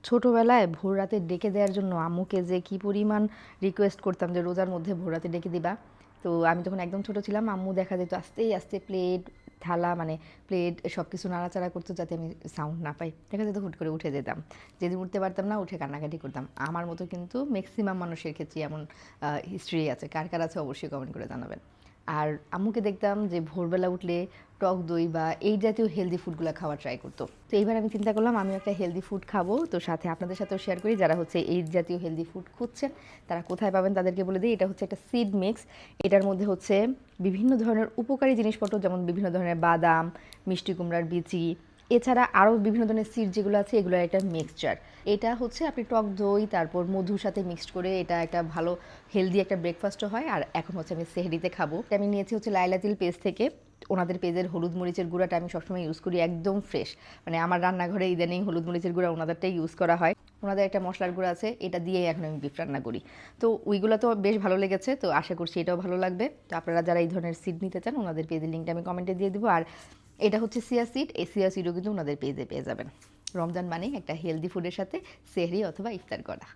ছোটবেলায় ভোর রাতে ডেকে দেওয়ার জন্য আম্মুকে যে কি পরিমাণ রিকোয়েস্ট করতাম যে রোজার মধ্যে ভোর রাতে ডেকে দিবা। তো আমি তখন একদম ছোট ছিলাম, আম্মু দেখা যেত আস্তে আস্তে প্লেট, থালা মানে প্লেট সব কিছু নাড়াচাড়া করতো যাতে আমি সাউন্ড না পাই। দেখা যেত হুট করে উঠে যেতাম, যেদিন উঠতে পারতাম না উঠে কান্নাকাটি করতাম। আমার মতো কিন্তু ম্যাক্সিমাম মানুষের ক্ষেত্রে এমন হিস্ট্রি আছে, কার কার আছে অবশ্যই কমেন্ট করে জানাবেন। আর আম্মুকে দেখতাম যে ভোরবেলা উঠলে টক দই বা এই জাতীয় হেলদি ফুডগুলো খাওয়া ট্রাই করতো। তো এইবার আমি চিন্তা করলাম আমি একটা হেলদি ফুড খাবো, তো সাথে আপনাদের সাথেও শেয়ার করি যারা হচ্ছে এই জাতীয় হেলদি ফুড খুঁজছেন তারা কোথায় পাবেন তাদেরকে বলে দিই। এটা হচ্ছে একটা সিড মিক্স, এটার মধ্যে হচ্ছে বিভিন্ন ধরনের উপকারী জিনিসপত্র, যেমন বিভিন্ন ধরনের বাদাম, মিষ্টি কুমড়ার বিচি, এছাড়া আরও বিভিন্ন ধরনের সিড যেগুলো আছে এগুলোর একটা মিক্সচার। এটা হচ্ছে আপনি টক দই তারপর মধুর সাথে মিক্সড করে এটা একটা ভালো হেলদি একটা ব্রেকফাস্টও হয়। আর এখন হচ্ছে আমি সেহরিতে খাবো। এটা আমি নিয়েছি হচ্ছে লাইলা তিল পেজ থেকে। ওনাদের পেজের হলুদ মরিচের গুঁড়াটা আমি সবসময় ইউজ করি, একদম ফ্রেশ। মানে আমার রান্নাঘরে ইদানিং হলুদ মরিচের গুঁড়া ওনাদেরটাই ইউজ করা হয়। ওনাদের একটা মশলার গুঁড়া আছে, এটা দিয়েই এখন আমি বিফ রান্না করি। তো ওইগুলো তো বেশ ভালো লেগেছে, তো আশা করছি এটাও ভালো লাগবে। তো আপনারা যারা এই ধরনের সিড নিতে চান ওনাদের পেজের লিঙ্কটা আমি কমেন্টে দিয়ে দিব। আর এটা হচ্ছে সিয়া সিড, এই সিয়া সিডও কিন্তু ওনাদের পেজে পেয়ে যাবেন। রমজান মানেই একটা হেলদি ফুডের সাথে সেহরি অথবা ইফতার করা।